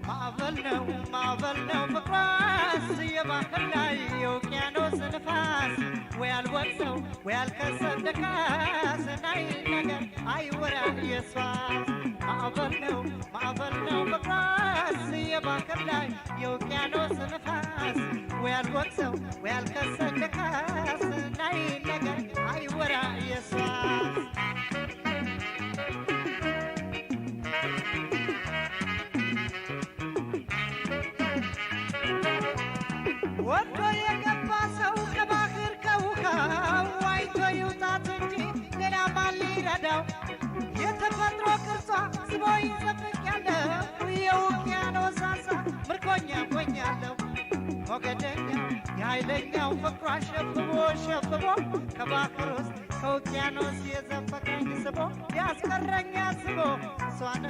ማዕበል ነው ፍቅሯስ የባህር ላይ የውቅያኖስ ንፋስ ወይ አልወቅሰው ወይ አልከሰም ደካስ ናይ ነገር አይወራ የሷስ ማዕበል ነው ፍቅሯስ የባህር ላይ የውቅያኖስ ንፋስ ወይ አልወቅሰው ወይ አልከሰም ደካስ ናይ ነገር አይወራ የሷስ ወዶ የገባ ሰው ከባህር ከውሃው ዋይቶ ይውጣት እንጂ ሌላ ማን ሊረዳው የተፈጥሮ ቅርጿ ስቦ ይዘፍቅ ያለው የውቅያኖስ አሳ ምርኮኛ ሆኛለሁ ሞገደኛው የኃይለኛው ፍቅሯ ሸብቦ ከባህር ውስጥ ከውቅያኖስ የዘፈቀኝ ስቦ ያስቀረኝ አስቦ እሷን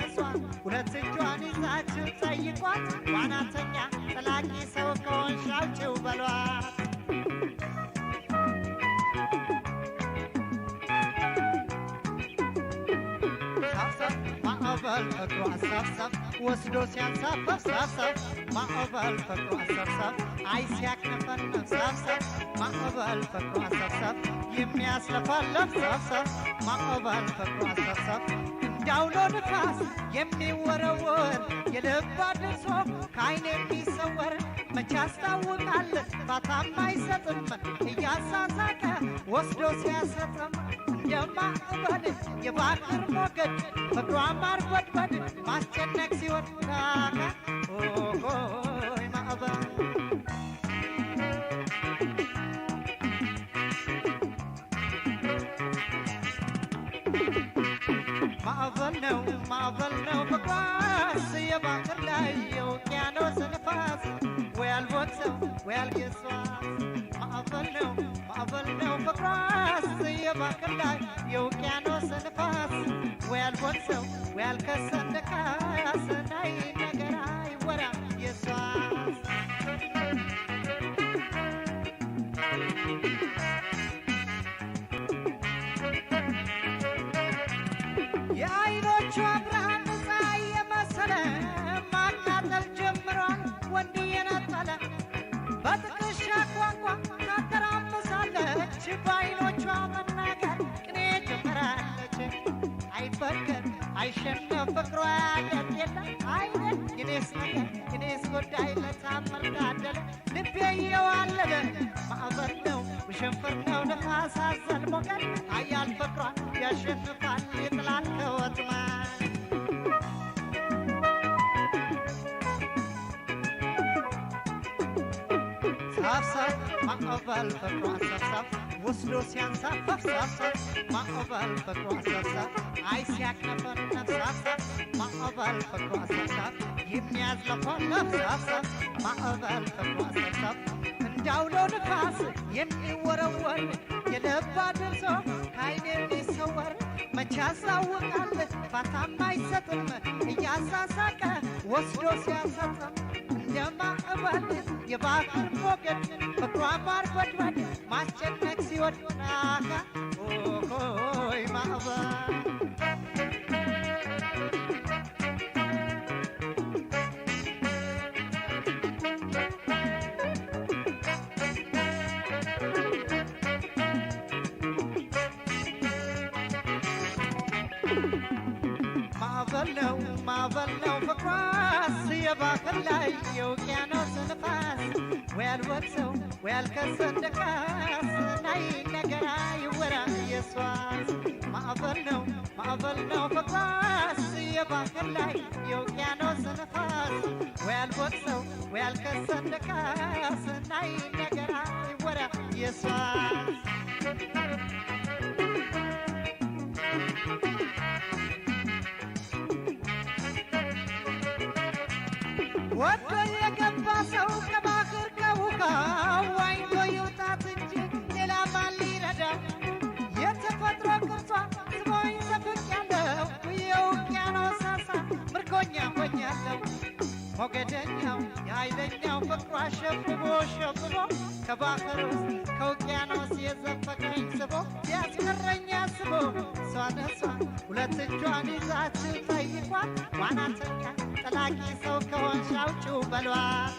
ሁለት እጇን ይዛችሁ ጠይቋት ዋናተኛ ጠላቂ ሰው ከሆንሽ አውጪው በሏት ማዕበል ፍቅሯ ሰብሰብ ወስዶ ሲያንሳፈፍ ሰብሰብ ማዕበል ፍቅሯ ሰብሰብ አይ ሲያክነፈነፍ ሰብሰብ ማዕበል ፍቅሯ ሰብሰብ የሚያስለፈለፍ ሰብሰብ ማዕበል ፍቅሯ ሰብሰብ እንዳውሎ ንፋስ የሚወረወር የልብ አድርሶ ከዓይን የሚሰወር መቼ ያስታውቃል ፋታም አይሰጥም እያሳሳቀ ወስዶ ሲያሰጥም እንደማዕበል የባህር ሞገድ ፍቅሯ ማርበድበድ ማስጨነቅ ሲሆን ራቀ ኦሆይ ማዕበል ማዕበል ነው ፍቅሯስ የባህር ላይ የውቅያኖስ ንፋስ ወይ አልወቅሰው ወይ አልገሷት ማዕበል ነው ፍቅሯስ የባህር ላይ የውቅያኖስ ንፋስ ወይ አልወቅሰው ወይ አልከሰም ደካስ ናይ ነገር አይወራ የሷስ የዓይኖቿ ብርሃን ፀሐይ የመሰለ ማቃጠል ጀምሯል ወንድ የነጠለ በጥቅሻ ቋንቋ ታተራምሳለች በዓይኖቿ መናገር ቅኔ ጀምራለች አይበገር አይሸነፍ ፍቅሯ ያገር የለ አይደል የኔስ ጉዳይ ለታምር ታደለ ልቤ የዋለለ ማዕበል ነው ውሽንፍር ነው ነፋስ አዘል ሞገድ ኃያል ፍቅሯ ያሸንፋል ይጥላል ከወጥመድ ሰብሰብ ማዕበል ፍቅሯ ሰብሰብ ወስዶ ሲያንሳፈፍ ሰብሰብ ማዕበል ፍቅሯ ሰብሰብ አይ ሲያክነፈነፍ ሰብሰብ ማዕበል ፍቅሯ ሰብሰብ የሚያዝለፈለፍ ሰብሰብ ማዕበል ፍቅሯ ሰብሰብ እንዳውሎ ንፋስ የሚወረወር የልብ አድርሶ ከዓይን የሚሰወር መቼ ያስታውቃል ፋታም አይሰጥም እያሳሳቀ ወስዶ ሲያሰጥም እንደማዕበል የባህር ሞገድ ፍቅሯ ማርበድበድ ማስጨነቅ ሲወድ ናካ ኦሆይ ማዕበል ማዕበል ነው ፍቅሯስ የባህር ላይ የውቅያኖስ ንፋስ ወይ አልወቅሰው ወይ አልከሰም ደካስ ናይ ነገር አይወራ የሷስ ማዕበል ነው ፍቅሯስ የባህር ላይ የውቅያኖስ ንፋስ ወይ አልወቅሰው ወይ አልከሰም ደካስ ናይ ነገር አይወራ የሷስ ወዶ የገባ ሰው ከባህር ከውሃው ዋኝቶ ይውጣት እንጂ ሌላ ማን ሊረዳው የተፈጥሮ ቅርጿ ስቦኝ ዘፍቅ ያለው የውቅያኖስ አሳ ምርኮኛ ሆኛለሁ ሞገደኛው የኃይለኛው ፍቅሯ ሸብቦ ሸብቦ ከባህር ውስጥ ከውቅያኖስ የዘፈቀኝ ስቦ ያስቀረኝ አስቦ እሷን ሁለት እጇን ይዛችሁ ጠይቋት ዋናተኛ ጠላቂ ሰው ከሆንሽ አውጪው በሏት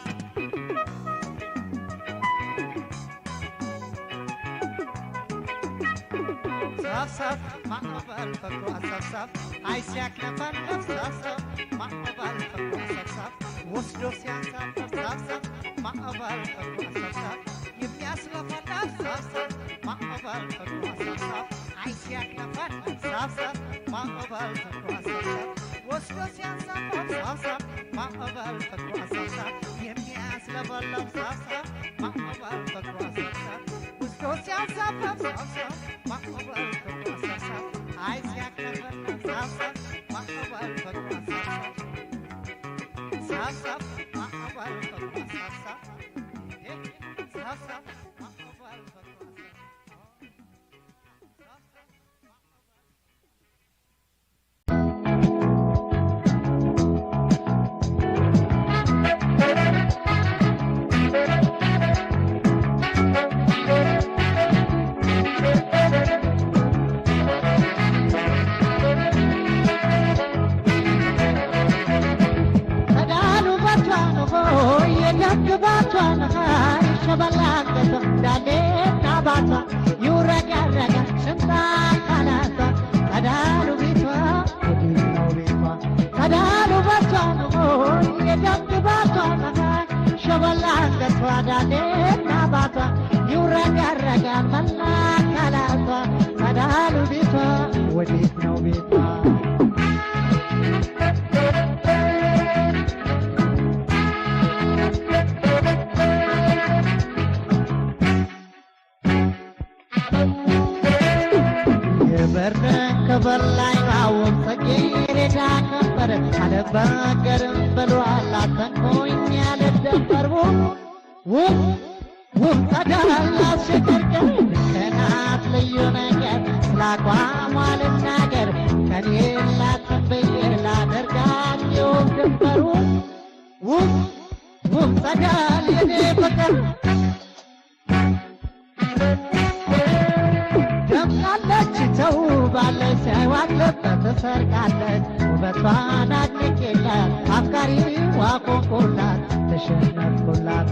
ሰብሰብ ማዕበል ፍቅሯ ሰብሰብ አይሲያክ ነበር ሰብሰብ ማዕበል ፍቅሯ ሰብሰብ ወስዶ ሲያንሳፈፍ ሰብሰብ ማዕበል ፍቅሯ ሰብሰብ የሚያስለፈለፍ ሰብሰብ ማዕበል ፍቅሯ ሰብሰብ አይሲያክ ነበር ሰብሰብ ማዕበል ፍቅሯ ሰብሰብ ወስዶ ሲያንሳፈፍ ሰብሰብ ማዕበል ፍቅሯ ሰብሰብ የሚያስለፈለፍ ሰብሰብ ማዕበል ፍቅሯ ሰብሰብ ወስዶ ሲያንሳፈፍ ሰብሰብ ማዕበል ፍቅሯ ሰብሰብ አይሲያክ ነበር ሰብሰብ ማዕበል ፍቅሯ ሰብሰብ ሰብሰብ ማዕበል ፍቅሯ ሰብሰብ ሰብሰብ ማዕበል ፍቅሯ ግባቷን ሸበላቀቶ ዳሌና ባቷ ይውረገረገ ሽንጣ ካላቷ ተዳሉ ቤቷ ወዲህ ነው ቤቷ ተዳሉ ባቷ ነው የደም ግባቷን ሸበላቀቶ ዳሌና ባቷ ይውረገረገ መላ ካላቷ ተዳሉ ቤቷ ወዲህ ነው ቤቷ ከበላይ ባወቅ ተጌሬዳ ከበር አለባገርም በሏል አተንኮኝ ያለደበር ውብ ተዳላ ሲቀርቀር ከናት ልዩ ነገር ስላቋሟ ልናገር ከሌላትን ብዬ ላደርጋት የውብ ድንበሩ ውብ ተዳል የኔ ፍቅር ደምቃለች ተውባለች ሳይዋለበት ተሰርቃለች ውበቷን አድንቄላት አፍቃሪዋ ቆንቆላት ተሸነፍኩላት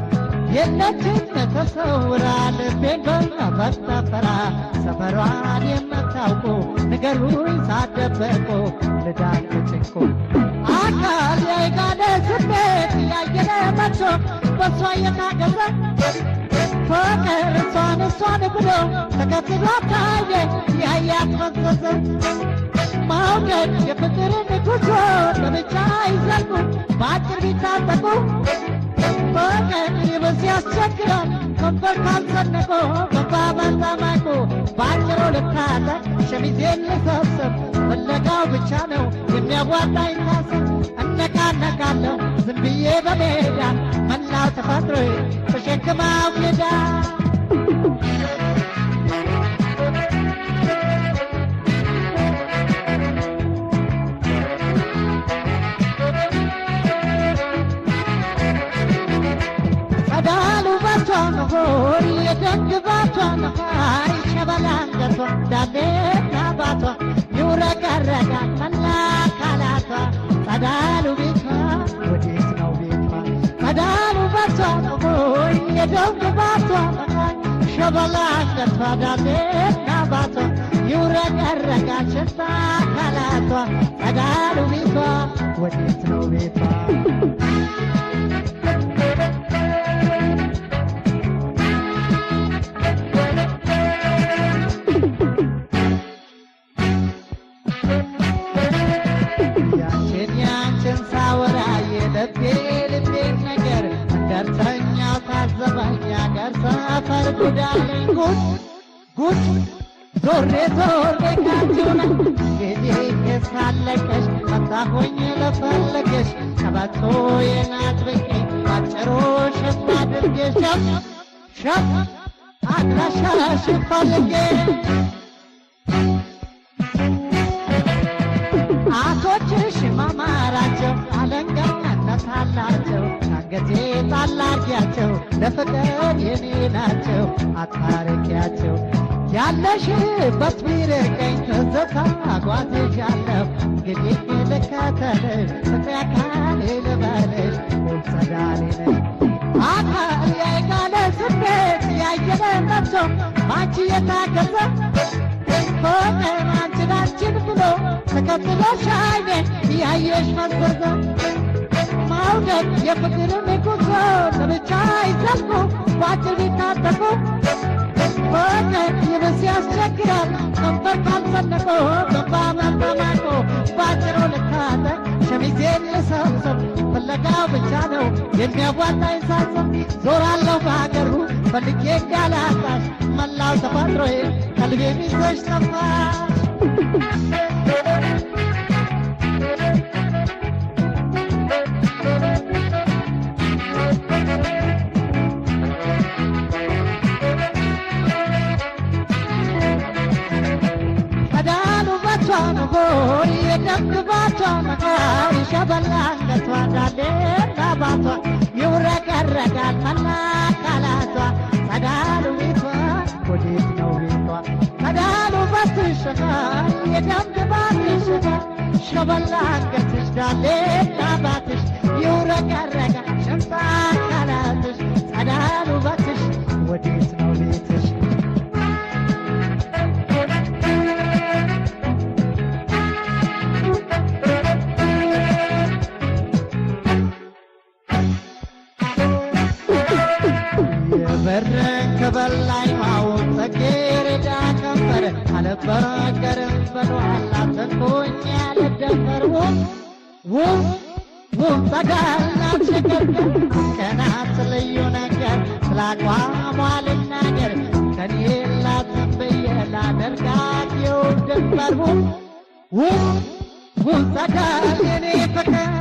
የለችም ተሰውራ ልቤን በመፈራ ሰፈሯን የምታውቁ ንገሩኝ ሳትደብቁ ልዳንግጥ እኮ አካል ያይጋለ ስሜት ያየለ መጥቶ በሷ የታገዘ ፍቅር እሷን ብሎ ተከትሏት ታየ ያያት ፈሰሰ መውደድ የፍቅርን ጉዞ ለብቻ አይዘልቁ በአጭር ቢታጠቁ ፍቅር ይበዝ ያስቸግራል ከንፈር ካልሰነቆ በባባል ታማቆ በአጭሩ ልታጠቅ ሸሚዜን ልሰብስብ ፍለጋው ብቻ ነው የሚያዋጣኝ ታስብ እነቃነቃለሁ ዝም ብዬ በሜዳ መላው ተፈጥሮዬ ተሸክማው ሜዳ ጸዳሉ ባቷን ሆይ የደንግባቷን ሆይ ሸበላንገቷ ዳሌና ባቷ ይውረገረጋል መላ ካላቷ ጸዳሉ ቤቷ ወዴት ነው ቤቷ ጸዳሉ ባቷን ሆይ የደንግባቷን ሆይ ሸበላንገቷ ዳሌና ባቷ ይውረገረጋል ሽንጣ ካላቷ ጸዳሉ ቤቷ ወዴት ነው ቤቷ ልቤን ነገር እንደርተኛው ታዘበኝ ያገር ሰፈር ጉዳለኝ ጉድ ዞሬ ካንቺውነ ጌቴ የሳለቀሽ መጣሆኝ ለፈለገሽ ቀበቶዬን አጥብቄ ባጭሩ ሽፍ አድርጌሽ ሸፍ አድራሻሽን ፈልጌ አቶችሽ ማማራቸው አለንጋነት አላቸው ጣል አርጊያቸው ለፍቅር የኔ ናቸው አታርቂያቸው ያለሽበት ቢርቀኝ ትዝታ ጓዝሻለሁ እንግዲህ ልከተልሽ ፍቅሬ አካሌ ልበልሽ ጸዳሌ ነሽ አካል ያይጋለ ስሜት ያየለ ነፍሶ አንቺ የታገዘ ፍቅር አንቺን ብሎ ተከትሎሽ አይኔ ያየሽ መዘዘ መውደድ የፍቅርን ጉዞ ለብቻ አይዘልቁ በአጭር ቢታጠቁ ፍቅር ይብስ ያስቸግራል ከንፈር ካልሰነቆ ገባ መጠማቆ በአጭሩ ልታጠቅ ሸሚዜን ልሰብስብ ፍለጋው ብቻ ነው የሚያዋጣኝ ሳስብ ዞራለሁ በሀገሩ ፈልጌ እንዳላጣሽ መላው ተፈጥሮዬ ቀልቤ ሚዞሽ ጠፋሽ የደምግባቷ መቃር ሸበላ አንገቷ ዳሌና ባቷ ይውረገረጋል መላ አካላቷ ጸዳሉ ቤቷ ወዴት ነው ቤቷ ጸዳሉ በትሽታ የደምግባትሽታ ሸበላ አንገትሽ ዳሌና ባትሽ ይውረገረጋል ሸምጣ አካላትሽ ጸዳሉ በትሽ ወዴት ነው ቤትሽ በረን ከበላይ ማውን ተጌረዳ ከንፈር አልበረገርም በሏል አትንኩኝ ያልደፈር ጠጋና ሽግግር ቀናት ልዩ ነገር ስላቋሟ ልናገር ከኔ ላትን ብዬ ላደርጋት የውድንበር ጠጋል የኔ ፍቅር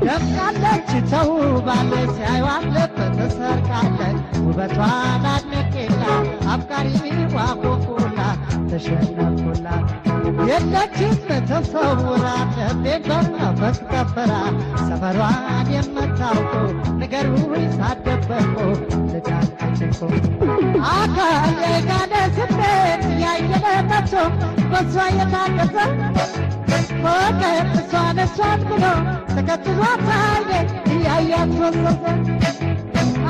ደምቃለች ተውባለች ሲያዩዋት ልብ ትሰርቃለች ውበቷን አድንቄላ አፍቃሪዋ ኮኩላ ተሸነፍኩላት የለችም ተሰውራ ልቤን በመንፈስ ቀብራ ሰፈሯን የምታውቀው ንገሩኝ ሳትደበቁ ልዳንችንኩ አካል የጋለ ስሜት ያየለ መጥቶ በሷ የታገዘ ፍቅር እሷን ብሎ ተከትሏት አይኔ እያያት ፈሰሰ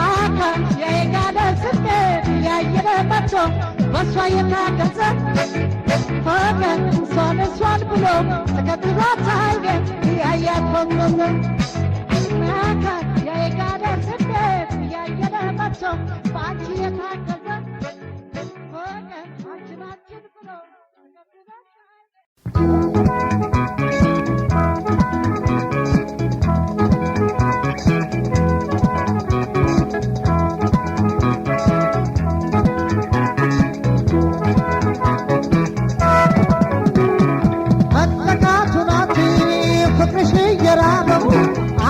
አካል የጋለ ስሜት ያየለ መጥቶ በሷ የታገዘ ፍቅር እሷን ብሎ ተከትሏት አይኔ እያያት ፈሰሰ አካል የጋለ ስሜት ያየለ መጥቶ በአንቺ የታገዘ ፍቅር አንቺን ብሎ ተከትሏት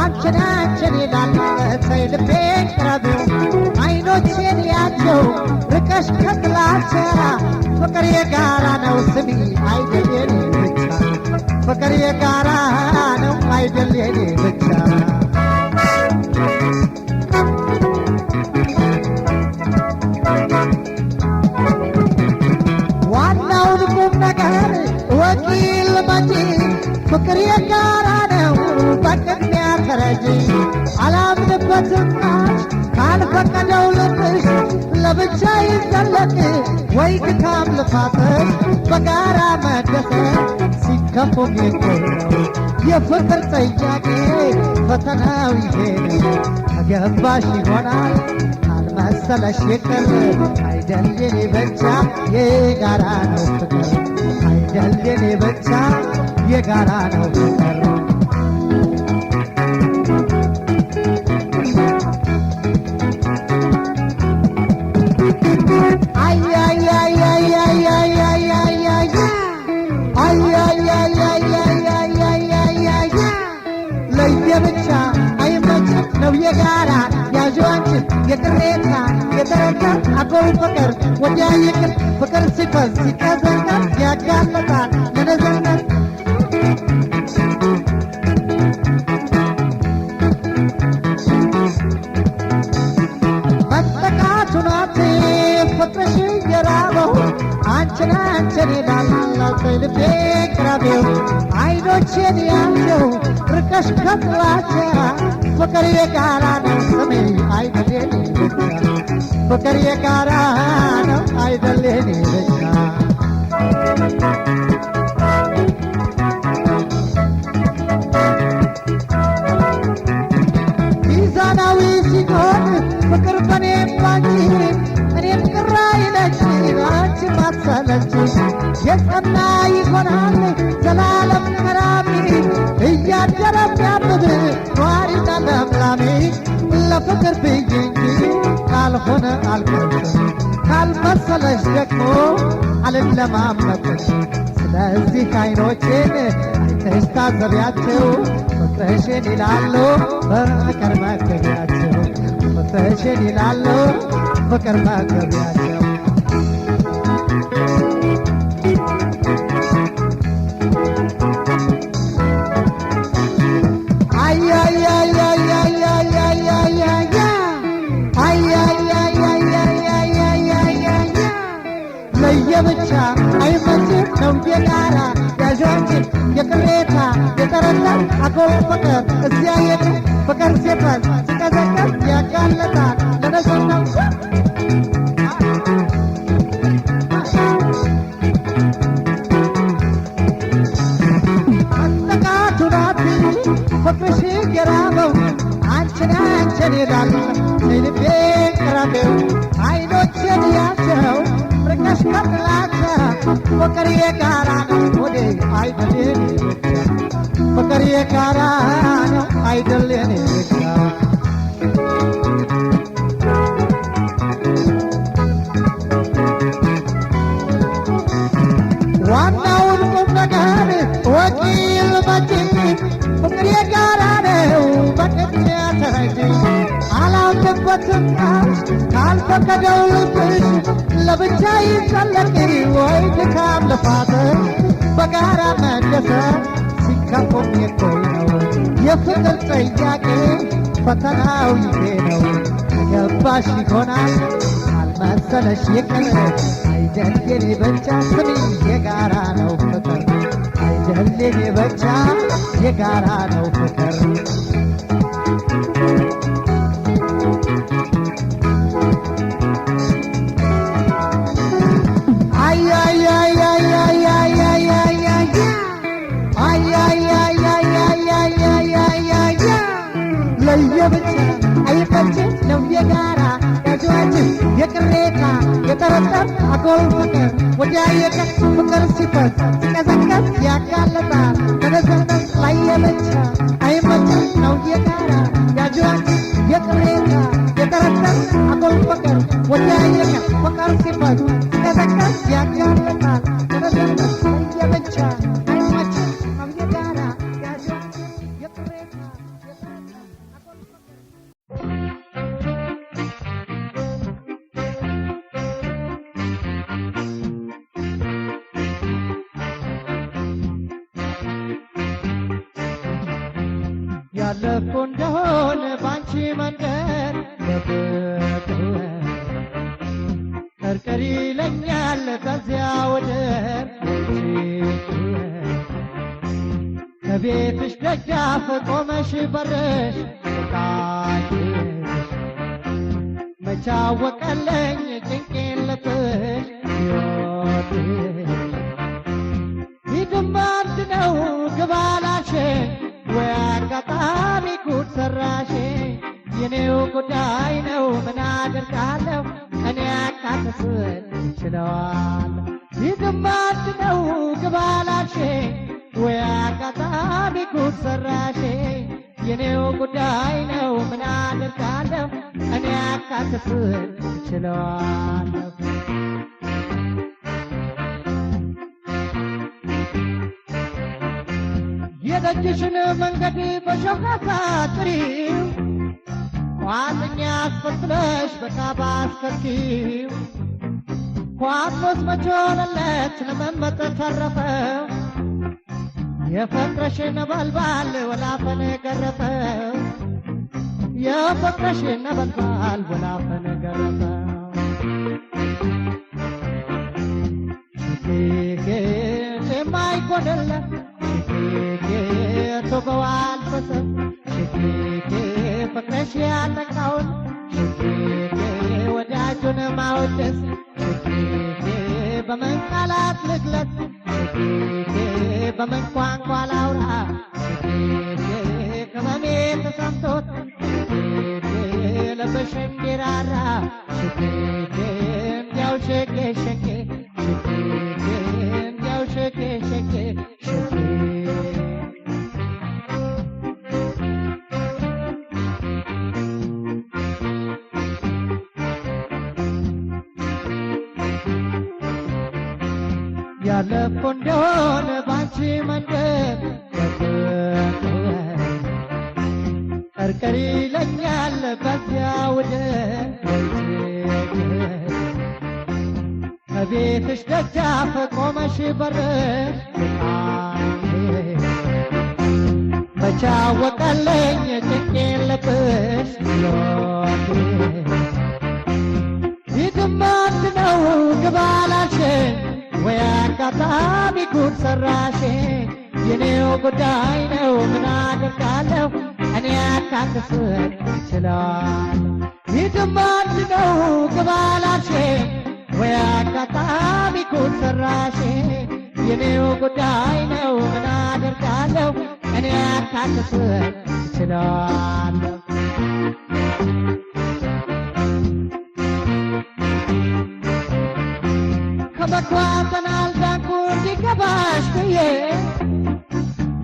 አንቺን ይላል ተይ ልቤን ቅረቢው አይኖቼን ያቸው ርቀሽ ከጥላቻ ፍቅር የጋራ ነው ስሚ አይደል የኔ ብቻ ፍቅር የጋራ ነው አይደል የኔ ብቻ ዋናውን ቁም ነገር ወኪል መጪ ፍቅር የጋራ ነው በቅድሚያ ተረጂ አላምንበትም ካልፈቀደው ልብሽ ለብቻ ይዘለቅ ወይ ድካም ልፋትሽ በጋራ መደሰት ሲከፉ ጌቶ ነው የፍቅር ጥያቄ ፈተናው ይሄ ነው ከገባሽ ይሆናል ካልመሰለሽ ይቅር አይደል የኔ ብቻ የጋራ ነው ፍቅር አይደል የኔ ብቻ የጋራ ነው ፍቅር ለየብቻ አይመችም ነው የጋራ ያዥዋንችን የቅሬታ የተረዳ አጎል ፍቅር ወዲያ ይቅር ፍቅር ሲፈዝ ሲቀዘቀዝ ያጋለጣል ለነዘነት አንቺን ላላሰይ ልቤ ቅረቤው አይኖቼን ያቸው ርቀሽ ከጥላቻ ፍቅር የጋራ ነው ስሜ አይደሌኔ ብቻ ፍቅር የጋራ ነው አይደሌኔ ብቻ ሚዛናዊ ሲሆን ፍቅር በኔም ባንቺ እኔም ቅር አይለኝ አንቺ ማትሰለች የጸና ይሆናል ዘላለም ከራሚ እያደረ የሚያብብ ኗሪና ለምላሜ ለፍቅር ብዬ እንጂ ካልሆነ አልቀርም ካልመሰለሽ ደግሞ አልለማመጥም ስለዚህ አይኖቼን አይተሽ ታዘቢያቸው ፍቅርሽን ይላሉ በፍቅር መገቢያቸው ፍቅርሽን ይላሉ ፍቅር መገቢያቸው ለየብቻ አይመችም ነው የጋራ ያዣንችን የቅሬታ የተረዳን አጎል ፍቅር እዚያ የት ፍቅር ሲፈስ ሲቀዘቀዝ ያጋለጣል ለነሰነው አጠቃቱናት ፍቅርሽ የራበው አንቺን ይላል ልቤ ቅረቤው አይኖችን ያቸው ርቀሽ ከጥላቻ ፍቅር የጋራ ነው ወዴ አይደሌኔ ብቻ ፍቅር የጋራ ነው አይደሌኔ ብቻ ዋናውን ቁም ነገር ወኪል መጪ ፍቅር የጋራ ነው በቅድሚያ ተረጂ አላውቅበትም ካልፈቀደው ልብሽ ለብቻ ይጸለቅ ወይ ድካም ልፋትር በጋራ መደሰት ሲከፉም የቆይ ነው የፍቅር ጥያቄ ፈተናው ይሄ ነው ገባሽ ይሆናል አልመሰለሽ ይቅር አይደል የኔ ብቻ ስሚ የጋራ ነው ፍቅር አይደል የኔ ብቻ የጋራ ነው ፍቅር ለየብቻ አይመችም ነው የጋራ ያጇችን የቅሬታ የተረጠር አጎል ፍቅር ወዲያ የቀር ፍቅር ሲፈስ ሲቀዘቀዝ ያጋለጣል በነዘነት ለየብቻ አይመችም ነው የጋራ ያጇችን የቅሬታ የተረጠር አጎል ፍቅር ወዲያ የቀር ፍቅር ሲፈስ ሲቀዘቀዝ ያጋለጣል በነዘነት ለየብቻ አይመችም ነው የጋራ ያጇችን የቅሬታ ያለፍኩ እንደሆነ ባንቺ መንገድ በፍቅር ቀርቀሪ ይለኛል ከዚያ ወደር ከቤትሽ ደጃፍ ቆመሽ በረሽ ቃልሽ መቻወቀለኝ ጭንቄን ልብሽ ሕይወትሽ ሂድም አንድ ነው ግባላሽ ወይ አጋጣሚ ጉድ ሰራሽ የኔው ጉዳይ ነው ምን አደርጋለሁ እኔ አካተስን ችለዋለሁ ሂድም አንድ ነው ግባላሽ ወይ አጋጣሚ ጉድ ሰራሽ የኔው ጉዳይ ነው ምን አደርጋለሁ እኔ አካተስን ችለዋለሁ የደጅሽን መንገድ በሾካካ ጥሪው ቋጥኛ አስፈትለሽ በካባ አስከኪው ኳጥኖስ መቼ ሆነለት ለመመጠ ተረፈው የፍቅርሽን ነበልባል ወላፈን ገረፈው የፍቅርሽን ነበልባል ወላፈን ገረፈው የማይጎድለት ሽኬ ቶበዋል በሰብ ሽኬ ፍቅረሽ ያለቃውን ሽኬ ወዳጁን ማወደስ ሽኬ በምን ቃላት ልግለጽ ሽኬ በምን ቋንቋ ላውራ ሽኬ ከመሜ ተሰምቶት ሽኬ ለበሽ እንዲራራ ሽኬ እንዲያው ሸኬ ሸኬ ሽኬ እንዲያው ሸኬ ሸኬ ሸኬ ያለፈ እንደሆነ ባንቺ መንገድ ቀርቀሪ ይለኛል በዚያ ወደ ከቤትሽ ደጃፍ ቆመሽ በርሽ መቻ ወቀለኝ ጭንቄን ልብሽ ይትማት ነው ግባላሽን ወይ አጋጣሚ ጉድ ሰራሽ የኔው ጉዳይ ነው ምን አደርጋለሁ እኔ አታክስት ይችላል ይትማት ነው ግባላሽ ወይ አጋጣሚ ጉድ ሰራሽ የኔው ጉዳይ ነው ምን አደርጋለሁ እኔ አታክስት ይችላል ከመኳተን አልዳንኩ እንዲገባሽ ብዬ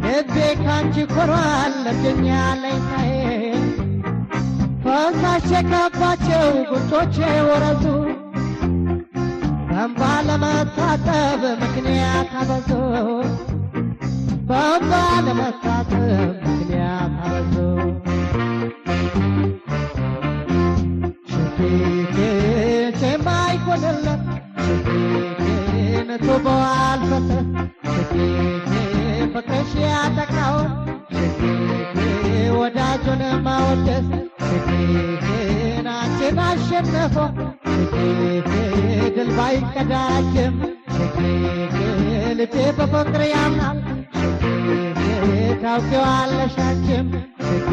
ልቤ ካንቺ ኮሯል ለጀኛ ለይታዬ ፈሳሽ የካባቸው ጉንጮቼ ወረቱ በእንባ ለመታጠብ ምክንያት አበዙ በእንባ ለመታጠብ ምክንያት አበዙ ሽኬ የማይጎድለት ሽኬን ቶበዋል በሰብ ሽኬ ፍቅርሽ ያጠቃውን ሽኬ ወዳጁን ማወደስ ሽኬን አንቺን አሸነፈው ሽኬ ድል ባይቀዳጅም ሽኬ ልቤ በፍቅር ያምናል ሽኬ ታውቂዋለሽ አንቺም ሽኬ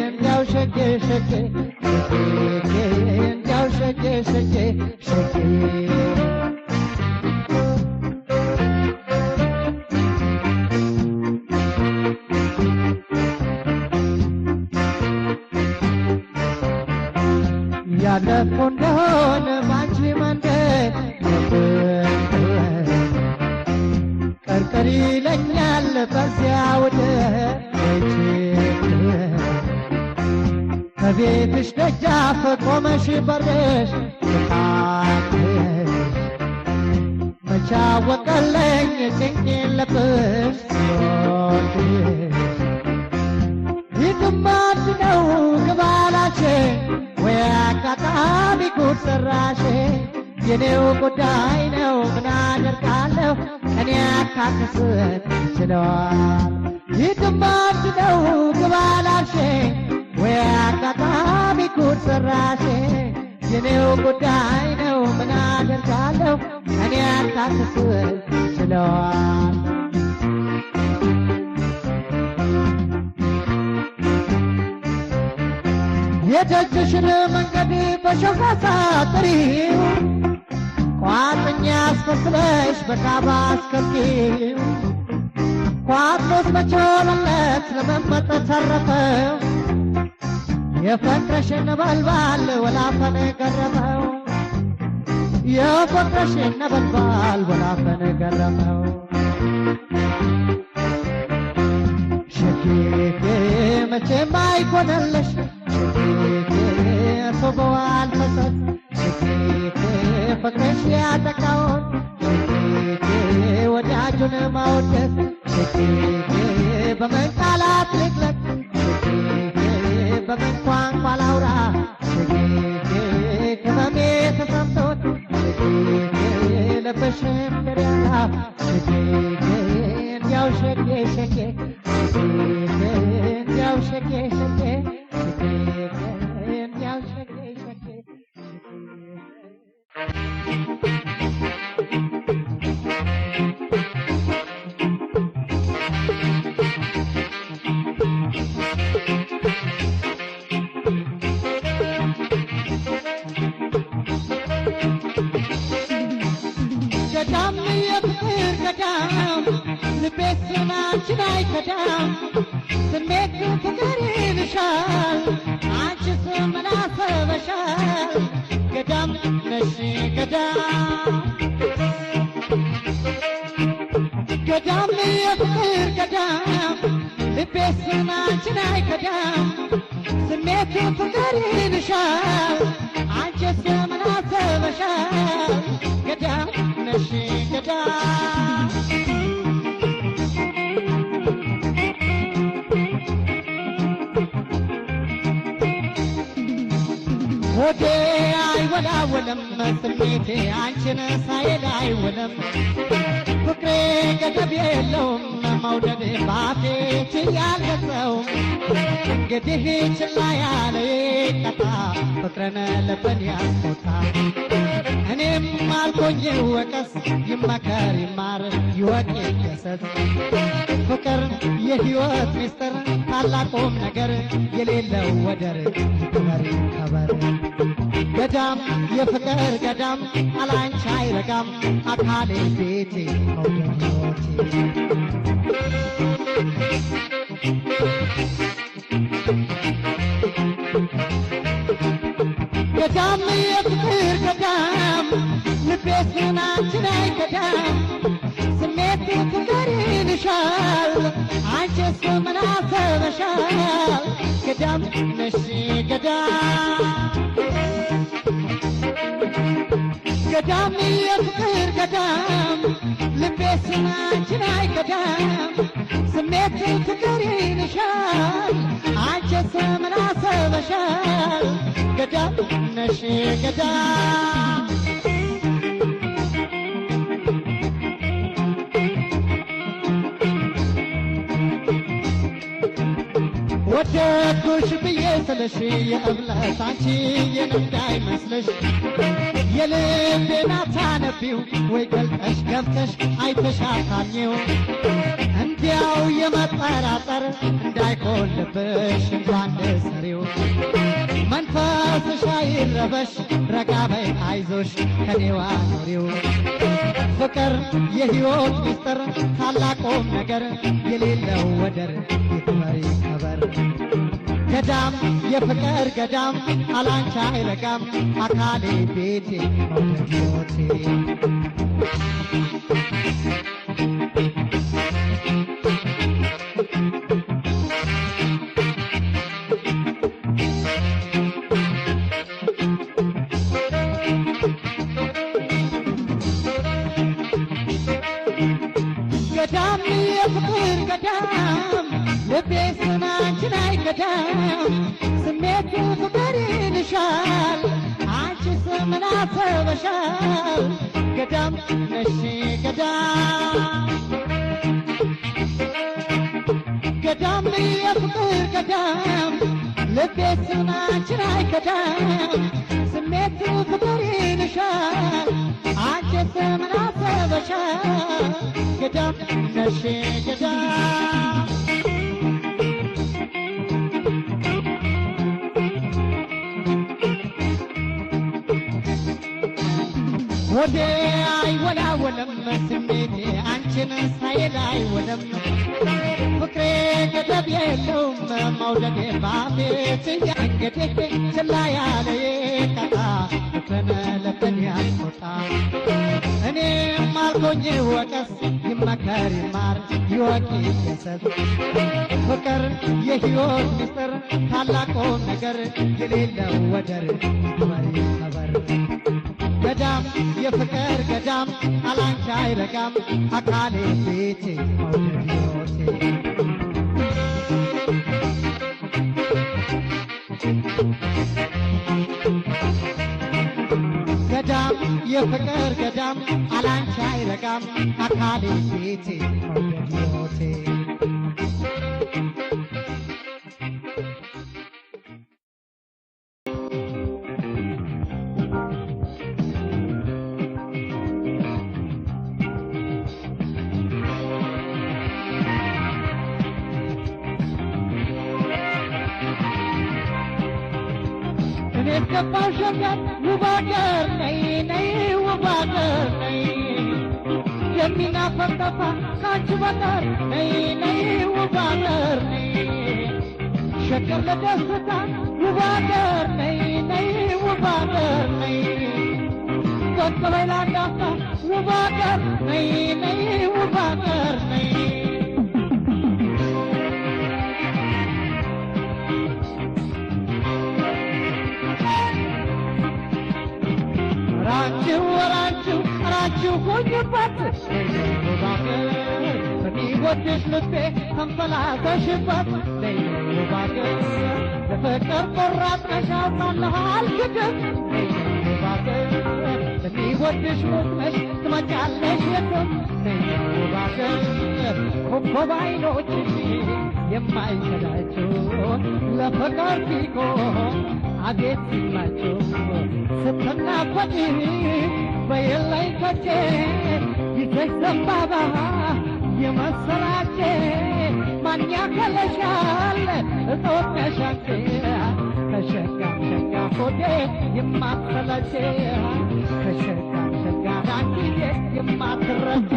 እንዲያው ሸኬ ሸኬ ሽኬ እንዲያው ሸኬ ሸኬ ሸኬ ያለፈ እንደሆነ ባንቺ መንገድ ቀርቀሪ ይለኛል በዚያ ወደ ከቤትሽ ደጃፍ ቆመሽ በርሽ መቻ ወቀለኝ ጭንቄን ልብሽ ይትማት ነው ግባላሽ ወይ አጋጣሚ ጉድ ሰራሽ የኔው ጉዳይ ነው ምን አደርጋለሁ እኔ አታክስት ይችለዋል ይትማት ነው ግባላሽ ወይ አጋጣሚ ጉድ ሰራሽ የኔው ጉዳይ ነው ምን አደርጋለሁ እኔ አታክስት ይችለዋል የደጅሽን መንገድ በሾህ አሳጥሪው ቋጥኛ አስመስለሽ በካባ አስከርኪው ቋጥሮስ መቾለለት ለመመጠት ተረፈው የፍቅርሽን ነበልባል ወላፈን ገረመው የፍቅርሽን ነበልባል ወላፈን ገረመው ሽኬ መቼም አይጎድልሽ ቶበዋል በሰብ ሽኬ ፍቅርሽ ያጠቃውን ሽኬ ወዳጁን ማወደስ ሽኬ በምን ቃላት ልግለጽ ሽኬ በምን ቋንቋ ላውራ ሽኬ ከመሜ ተሰምቶት ሽኬ ለበሽ እንዲራራ ሽኬ እንዲያው ሸኬ ሸኬ እንዲያው ሸኬ ሸኬ እንዲያው ሸኬ ሸኬ ልቤስ አንቺን አይከዳም ስሜት ፍቅር ይልሻል አንቺስ ምን አሰበሻል ገዳም ነሽ ገዳም ገዳም የፍቅር ገዳም ልቤስ አንቺን አይከዳም ስሜት ፍቅር ይልሻል አንቺስ ምን አሰበሻል ገዳም ነሽ ገዳም ሆዴ አይወላወለም ስሜቴ አንቺን ሳይል አይውልም ፍቅሬ ገደብ የለውም መውደድ ባፌ ችያልገጸውም እንግዲህ ችላ ያለ ቀጣ ፍቅርን ልብን ያስቆጣ እኔም አልኮኝ ወቀስ ይመከር ይማር ይወቅ ይገሰጽ ፍቅር የሕይወት ሚስጥር ታላቁም ነገር የሌለው ወደር ይክበር ይከበር ገዳም የፍቅር ገዳም አላንቺ አይረጋም አካሌ ቤቴ መውደድ ገዳም የፍቅር ገዳም ልቤስ አንቺን አይከዳም ስሜት ፍቅር ይልሻል አንቺስ ምን አሰበሻል ገዳም ነሽ ገዳም ገዳም የፍቅር ገዳም ልቤስ አንቺን አይከዳም ስሜት ፍቅር ይልሻል አንቺስ ምን አሰበሻል ገዳም ነሽ ገዳም ወደድኩሽ ብዬ ስልሽ የእምነት አንቺ እንዳይመስልሽ የልቤን አታነቢው ወይ ገልጠሽ ገብተሽ አይተሽ አታምኚው እንዲያው የመጠራጠር እንዳይሆን ልብሽ እንኳን ልሰሪው መንፈስሽ አይረበሽ ረጋ በይ አይዞሽ ከኔዋ ኑሪው ፍቅር የሕይወት ሚስጥር ታላቁም ነገር የሌለው ወደር ይክበር ይከበር ገዳም የፍቅር ገዳም አላንቺ አይረጋም አካሌ ቤቴ መውደድ ሕይወቴ ገዳም የፍቅር ገዳም ልቤስ አንቺን አይከዳም ስሜት ፍቅር ይልሻል አንቺስ ምን አሰበሻል ገዳም ነሽ ገዳም ገዳም የፍቅር ገዳም ልቤስ አንቺን አይከዳም ስሜት ፍቅር ይልሻል አንቺስ ምን አሰበሻል ገዳም ነሽ ገዳም ሆዴ አይወላወለም ስሜቴ አንቺን ሳይል አይውልም ፍቅሬ ገደብ የለውም መውደዴ ባፌ እንግዲህ ችላ ያለ ቀጣ ፍቅርን ልብን ያስቆጣ እኔም አልኮኝ ወቀስ ይመከር ይማር ይወቅ ይገሰጽ ፍቅር የሕይወት ሚስጥር ታላቁም ነገር የሌለው ወደር ይክበር ይከበር ገዳም የፍቅር ገዳም አላንቺ አይረጋም አካሌ ቤቴ መውደድ ሕይወቴ ገዳም የፍቅር ገዳም አላንቺ አይረጋም አካሌ ቤቴ መውደድ ሕይወቴ ገባው ሸገር ውብ አገር ነይ ነይ ውብ አገር ነይ የሚናፈቅ ጠፋ ካንቺ በቀር ነይ ነይ ውብ አገር ነይ ሸገር ለደስታ ውብ አገር ነይ ነይ ውብ አገር ነይ በቀበይ ላንዳፍታ ውብ አገር ነይ ነይ ውብ አገር ነይ ራችሁ ሆኝባት ውብ አገር በሚወድሽ ልቤ ተንፈላሰሽባት ነይ ውብ አገር ለፍቅር ቆራጥ ነሽ አምናለሁ አልክድም ነይ ውብ አገር በሚወድሽ ሞትነሽ ትመጫለሽ የትም ነይ ውብ አገር ኮከብ ዓይኖችሽ የማይሰላቸው ለፍቅር ቢሆን አቤት ሲላቸው ስትናፈቂ በየላይ ከቼ ይዘሽ ዘንባባ የመሰላቼ ማን ያከለሻል እጦት ነሻንቼ ከሸጋም ሸጋ ሆዴ የማትሰለቼ ከሸጋም ሸጋ ዳንጊዜ የማትረቼ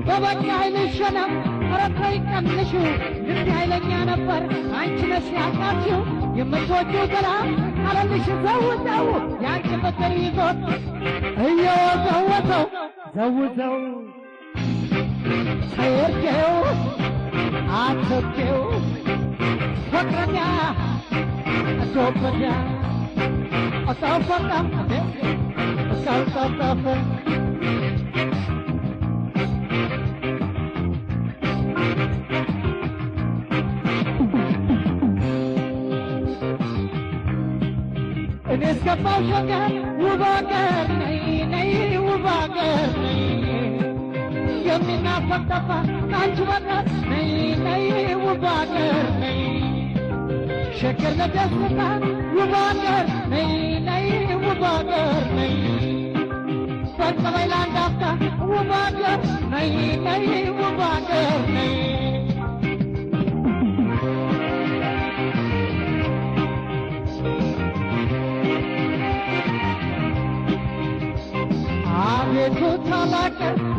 በበኛ አይልሸነም ረተይ ቀንሹ ልብ ኃይለኛ ነበር አንቺ ነሽ ያቃችው የምትወጂው ገላ አለልሽ ዘውዘው ያንቺ ፍቅር ይዞት እየወዘወዘው ዘውዘው ሰየርጌው አትብጌው ፍቅረኛ ዶበዳ አጣፈጣም አጣፈጣም እኔስ ገባው ሸገር ውብ አገር ነይ ነይ ውብ አገር ነይ የሚናፈቅ ጠፋ ካንቺ በቀር ነይ ነይ ውብ አገር ነይ ሸገር ለደስታ ውብ አገር ነይ ነይ ውብ አገር ነይ በቀበይ ላንዳፍታ ውብ አገር ነይ ነይ ውብ አገር ነይ አቤቱ ታላቅ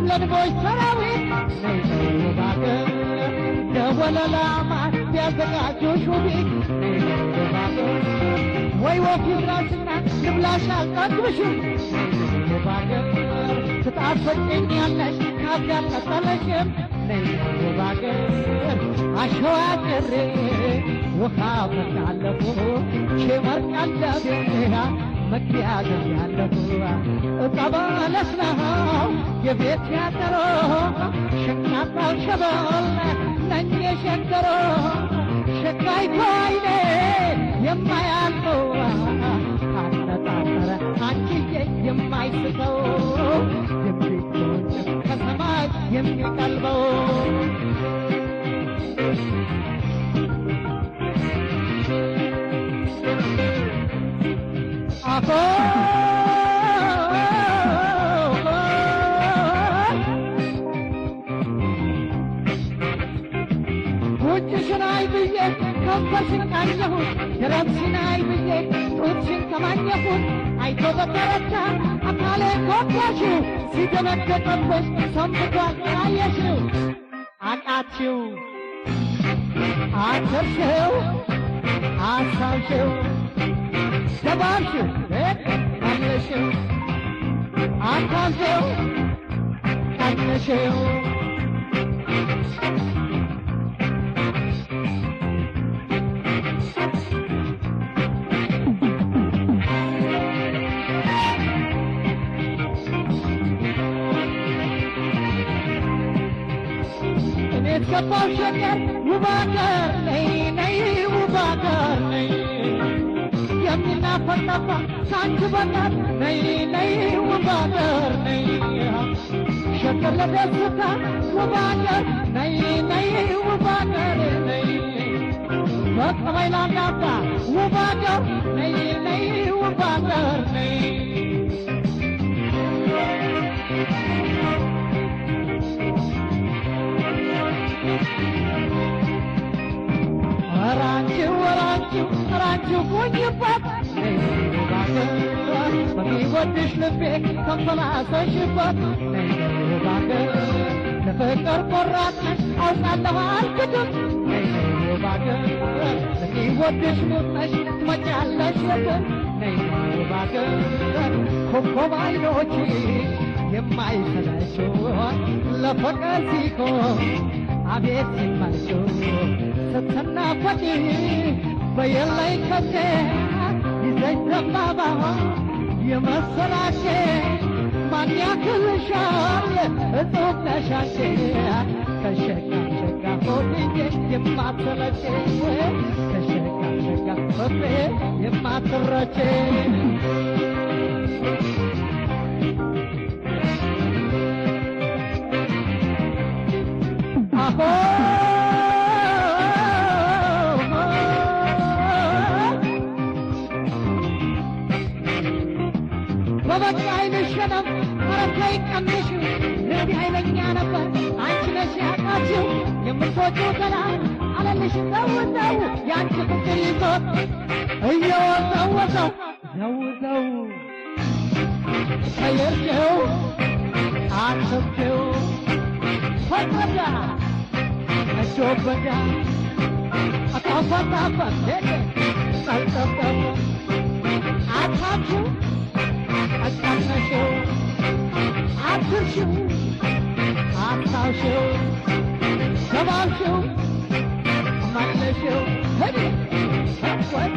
ለንቦች ሰራዊት ነይ ነይ ውብ አገር ደወለላ ማር ቢያዘጋጁሽ ውቢት ነይ ነይ ውብ አገር ወይ ወፍ ይብላሽና ልብላሽ አልጠግብሽም ነይ ነይ ውብ አገር ትጣፍጭኛለሽ ካፍ ያልቀጠለሽም ነይ ነይ ውብ አገር አሸዋ ጭሬ ውሃ ፈታለሁ ቼመር ቀለቤያ መኪያዝ ያለሁ እጠባለስ ነው የቤት ያደሮ ሸካታው ሸበል ነኝ የሸገሮ ሸካይቶ አይኔ የማያልፈው አነጣጠረ አንቺዬ የማይስተው የሚጎን ከሰማይ የሚቀልበው አፎ ጉንጭሽን አይ ብዬ ከንፈርሽን ቃኘሁት ደረትሽን አይ ብዬ ጡትሽን ከማኘሁት አይቶ በተረታ አካሌ ኮኳሽው ሲደነገጠብሽ ሰንብቷል አየሽው አቃችው አተርሽው አሳብሽው ደባብሽው ቀለሽው አካልሽው ቀለሽው እኔስ ገባው ሸገር ውብ አገር ነይ ነይ ውብ አገር ነይ የሚናፈቅ ጠፋ ካንቺ በቀር ነይ ነይ ውብ አገር ነይ ሸገር ለደስታ ውብ አገር ነይ ነይ ውብ አገር ነይ በቀበይ ላንዳፍታ ውብ አገር ነይ ነይ ውብ አገር ነይ ራንቺው ቆይባት በሚወድሽ ልቤ ተንፈላሰሽባት ባገር ለፍቅር ቆራጥ ነሽ አውቃለሁ አልክድም ባገር ለሚወድሽ ሙት ነሽ ትመጫለሽ የትም ባገር ኮከብ አይኖች የማይሰለችው ለፍቅር ሲሆን አቤት ሲማቸው ስትናፈቂ በየላይ ከቴ ይዘኝ ዘባባ የመሰላቼ ማን ያክልሻል እጹብ ነሻቼ ከሸጋ ሸጋ ሆድዬ የማትረቼ ከሸጋ ሸጋ ፍቅሬ የማትረቼ አሆ በበቃ አይንሸነፍ አረታይ ቀምሽ ልቤ ኃይለኛ ነበር አንቺ ነሽ ያቃችው የምትወጪው ገላ አለልሽ ዘውዘው ያንቺ ፍቅር ይዞት እየወዘወዘው ዘውዘው ቀየርሽው አሰብሽው ፈረዳ እጆበዳ አጣፋጣፋት ሄደ ጠልጠጠፉ አታችሁ አታነሽው አትርሽው አታውሽው ገባሽው ማለሽው ሄደ ሰወት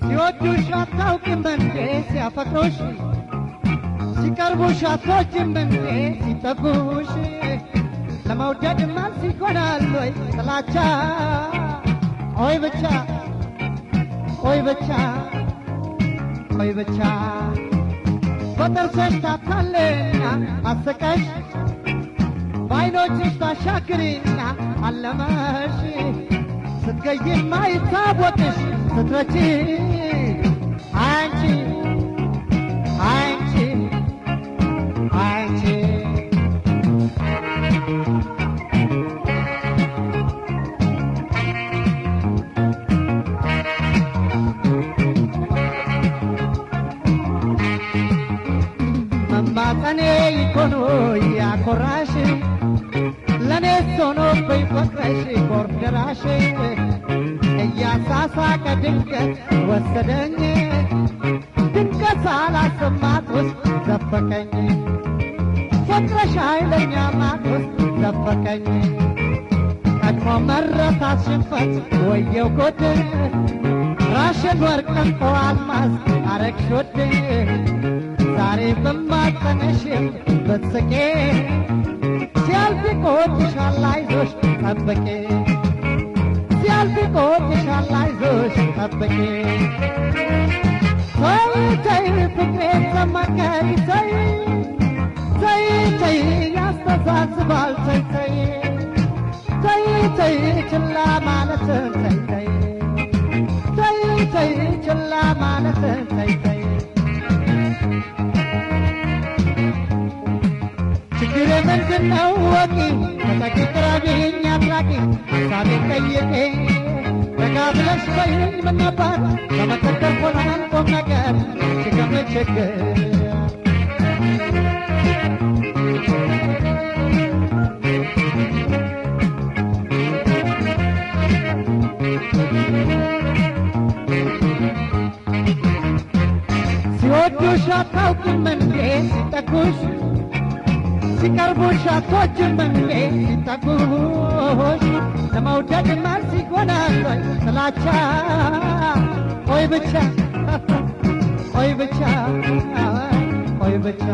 ሲወዱሽ አታውቂም እንዴ ሲያፈቅሩሽ ሲቀርቡሽ አትወጂም እንዴ ሲጠጉሽ ለመውደድ መልስ ይሆናል ወይ ጥላቻ ሆይ ብቻ ሆይ ብቻ ሆይ ብቻ በጥርስሽ ታታለና አስቀሽ በዓይኖችሽ ታሻግሪና አለመሽ ስትገይም አይታወቅሽ ስትረቺ አንቺ አንቺ አንቺ መማጠኔ ይኮኖ ያኮራሽ ለኔ ሶኖ በይፈቅረሽ ኮርደራሽ እያሳሳቀ ድንገት ወሰደኝ ድንገት ሳላስማት ውስጥ ዘፈቀኝ ፍቅረሽ ኃይለኛ ማት ውስጥ ዘፈቀኝ ቀድሞ መረሳት ሽንፈት ወየው ጉድ ራሽን ወርቅ እንቆ አልማዝ አረግሽ ውድ ዛሬ በማጠነሽም ብትስቄ ሲያልፍ ይቆጭሻል አይዞሽ ጠብቄ ሲያልፍ ይቆጭሻል አይዞሽ ጠብቄ ተይ ተይ ፍቅሬ ተመከሪ ተይ ተይ ተይ ያስተሳስባል ተይ ተይ ተይ ተይ ችላ ማለትን ተይ ተይ ተይ ተይ ችላ ማለትን ተይ ተይ ችግሬ ምንድነው ወቂ ተጠቂ ቅረቢኝ አትራቂ ሀሳቤን ጠይቄ ረጋ ብለሽ በይኝ ምን ነበር በመከተል ሆናን ቁም ነገር ችግር ችግር ሲወዱሽ አታውቂም እንዴ ሲጠጉሽ ሲቀርቡሽ አትወጂም እንዴ ሲጠጉሽ ለመውደድ መልስ ይሆናል ወይ ጥላቻ ሆይ ብቻ ሆይ ብቻ ሆይ ብቻ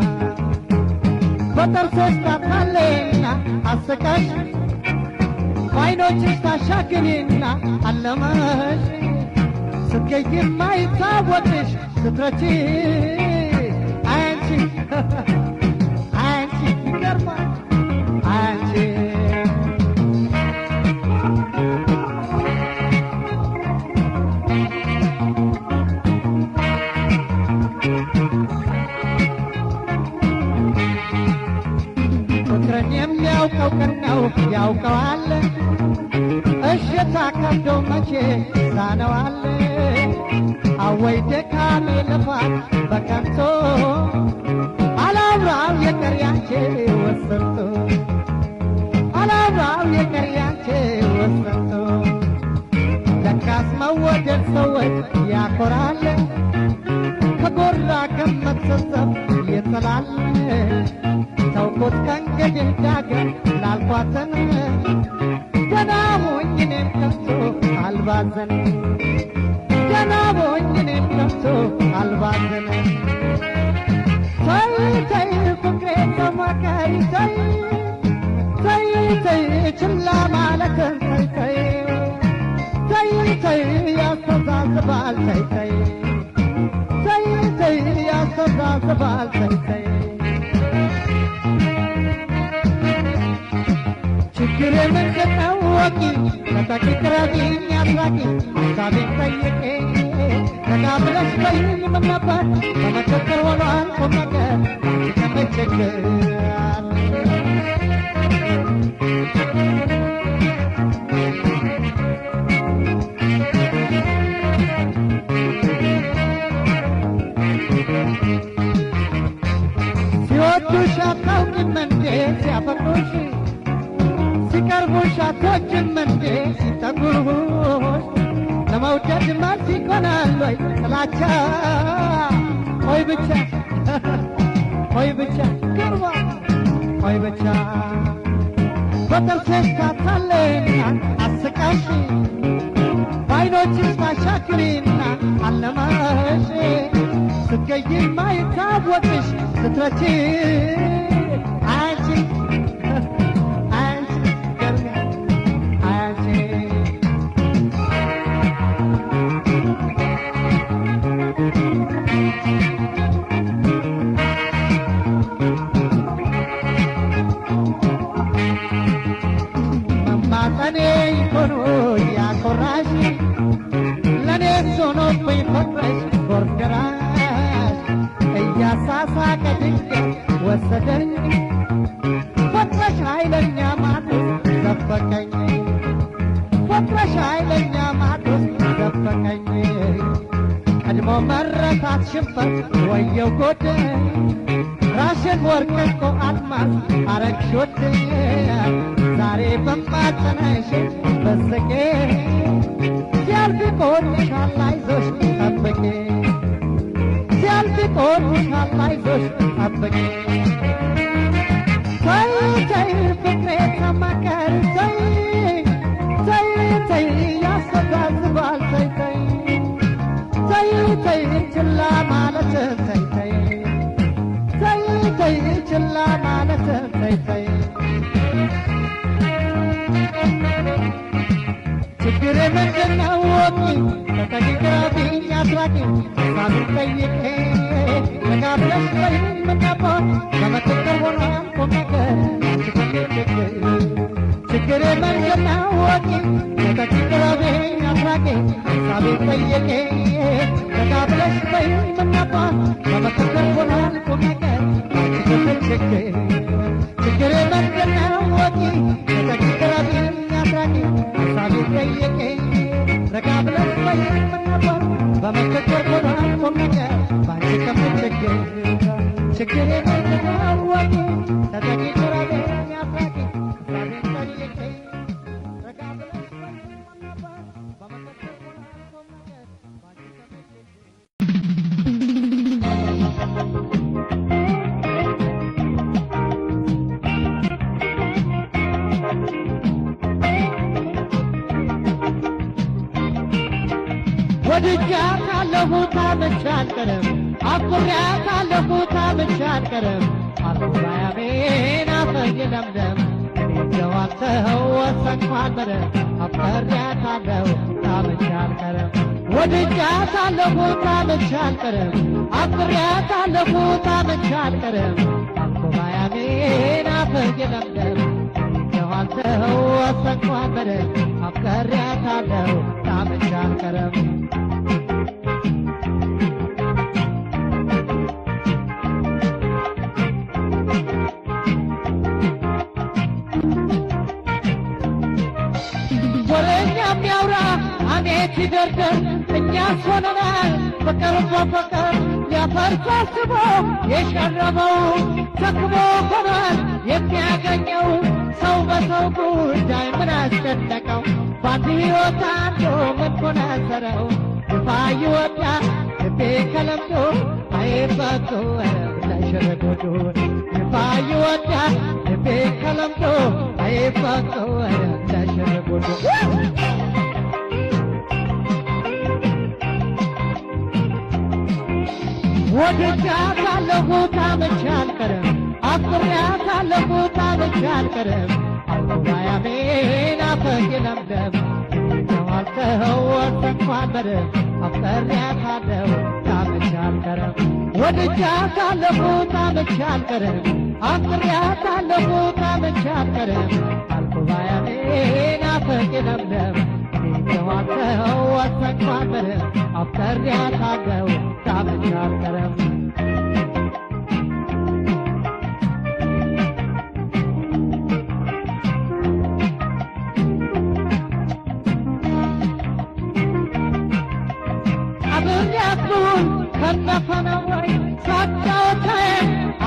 በጥርስሽ ታታለና አስቀሽ ባይኖችሽ ታሻግሪና አለመሽ ስትገይ የማይታወቅሽ ስትረቺ አንቺ አንቺ ይገርማል አንቺ ፍቅርን የሚያውቀው ቀን ነው ያውቀዋል እሽታ ከብዶ መቼ ሳነዋል አወይ ደካሜ ልፋት በከንቱ አላብራው የቀር ያንቺ ወሰንቶ አላብራው የቀር ያንቺ ወሰንቶ ለካስ መወደድ ሰዎች ያኮራል ከጎራ ከመተሰብ ይጥላል ተውኩት ከእንግዲህ ዳግም ላልኳትን ገና ሞኝ እኔም ከቶ አልባዘን ገና ሞኝ እኔም ከቶ አልባዘን ተይ ተይ ፍቅሬ ተማከሪ ተይ ተይ ተይ ችላ ማለትን ተይ ተይ ተይ ተይ ያስተዛዝባል ተይ ተይ ተይ ተይ ያስተዛዝባል ተይ ተይ ችግር ምንድነው ወቂ ለታቂ ቅረቢኝ አድራጊ ሀሳቤን ጠይቄ ረጋ ብለሽ በይኝ ምን ነበር በመቸገር ሆኗል ቁም ነገር አንቺ ከመቸገር ሲወዱሽ አታውቂም እንዴ ሲያፈቅሩሽ ሲቀርቡሽ አትወጂም እንዴ ሲጠጉሩሽ ለመውደድ መልስ ይሆናል ወይ ጥላቻ ሆይ ብቻ ሆይ ብቻ ቅርባ ሆይ ብቻ በጥርስሽ ታታለይና አስቃሽ በዓይኖችሽ ታሻክሪና አለማሽ ስትገይ የማይታወቅሽ ስትረቺ አንቺ መማጠኔ ይሆኑ ያኮራሽ ለኔ ሆኖብኝ ፍቅርሽ ጎርደራሽ እያሳሳቀ ድንገት ወሰደኝ ፍቅርሽ ኃይለኛ ማጡስ ዘፈቀኝ ፍቅርሽ ኃይለኛ ማጡስ ዘፈቀኝ ቀድሞ መረታት ሽንፈት ወየው ጎድ ራሽን ወርቅ እኮ አልማዝ አረግሾት ዛሬ በማጸናሽ በስቄ ሲያልፍ ቆርሻል አይዞሽ ጠብቄ ሲያልፍ ቆርሻል አይዞሽ ጠብቄ ተይ ተይ ፍቅሬ ተማከር ተይ ተይ ተይ ያስተዛዝባል ተይ ተይ ተይ ተይ ችላ ማለት ተይ ተይ ተይ ተይ ችላ ማለት ተይ ተይ ችግር ምንድነው ወቂ ተጠቂ ቅረቢኝ አድራጊ ሀሳቤን ጠይቄ ረጋ ብለሽ በይኝ ምን ነበር በመቸገር ሆኗል ቁም ነገር አንቺ ከመቸገር ችግር ምንድነው ወቂ ተጠቂ ቅረቢኝ አድራጊ ሀሳቤን ጠይቄ ረጋ ብለሽ በይኝ ምን ነበር በመቸገር ሆኗል ቁም ነገር አንቺ ከመቸገር ችግር ምንድነው ወቂ ተጠቂ ቅረቢኝ አድራጊ ሀሳቤን ጠይቄ ረጋ ብለሽ በይኝ ምን ነበር በመቸገር ሆኗል ቁም ነገር ባንቺ ከመቸገር ችግር ምንድነው ወቂ ተጠቂ ቅረቢኝ አድራጊ ሀሳቤን ጠይቄ ረጋ ብለሽ በይኝ ምን ነበር በመቸገር ሆኗል ቁም ነገር ባንቺ ከመቸገር ወድጃታለሁ ታምቼ አልቀርም አፍቅሬያታለሁ ታምቼ አልቀርም አልኩባያቤን አፈኝ ለምለም እኔ ጀዋተው ወሰንኳን አፍቅሬያታለሁ ታምቼ አልቀርም ወድጃታለሁ ታምቼ አልቀርም አፍቅሬያታለሁ ታምቼ አልቀርም አልኩባያሜን አፈር የለምለም ጀዋተው ወሰንኳን አፍቅሬያታለሁ ታምቼ አልቀርም የሚያውራ አሜት ይደርደር እኛስ ሆነናል ፍቅር በፍቅር ሊያፈርስ አስቦ የሸረበው ሰክሞ ሆኗል የሚያገኘው ሰው በሰው ጉዳይ ምን አስጨነቀው ባንድ ሕይወት አንዱ ምን ኮነሰረው ይፋ ይወጣል ልቤ ከለምዶ አይበቶ ለሸረጎዶ ይፋ ይወጣል ልቤ ከለምዶ አይበቶ ለሸረጎዶ ወድጃታለሁ ታምቼ አልቀርም አፍቅሬያታለሁ ታምቼ አልቀርም አልኩባያሜን አፈር የለምለም ጀዋተው ወሰንኳን አፍቅሬያታለሁ ታምቼ አልቀርም ወድጃታለሁ ታምቼ አልቀርም አፍቅሬያታለሁ ታምቼ አልቀርም አልኩባያሜን አፈር የለምለም ጀዋተው ወሰንኳን አፍቅሬያታለሁ ታምቼ አልቀርም አብሬያቱን ከነፈነው ወይ ሳጫወታዬ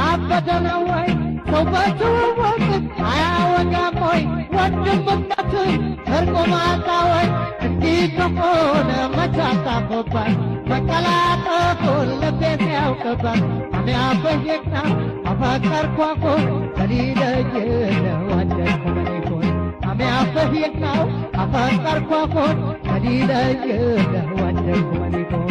አበደ ነው ወይ ሰው በትውውቅ አያወጋም ወይ ወንድምነትን ትርጉም አጣ ወይ እንዲህ ከሆነ መች አጣቦበት መቀላጠፉን ልቤ ሲያውቅበት እኔ አበየቅና አፈቀርኳኩን ከሊለይለ ወደድኩ መኔኮን እኔ አበየቅና አፈቀርኳኩን ከሊለይለ ወደድኩ መኔኮን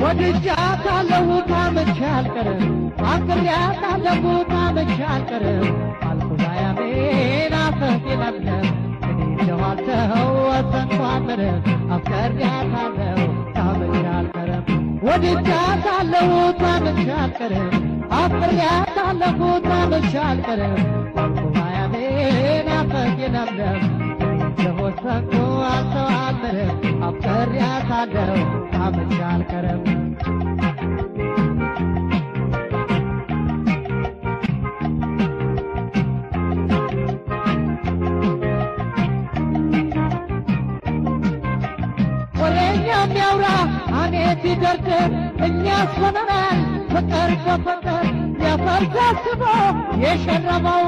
ወድጃታለሁ ታምቼ አልቀርም አፍቅሬያታለሁ ታምቼ አልቀርም አልኩባያሜን አፈር የለምለም ጀዋተው ወሰንኳን አፍቅሬያታለሁ ታምቼ አልቀርም ወድጃታለሁ ታምቼ አልቀርም አፍቅሬያታለሁ ታምቼ አልቀርም አልኩባያሜን አፈር የለምለም ጀወሰንኩ አልተዋልም አፍቅሬያታለሁ ታምቼ አልቀርም የሚያውራ አሜት ይደርድር እኛስ ሆነናል ፍቅር በፍቅር ሊያፈርስ አስቦ የሸረበው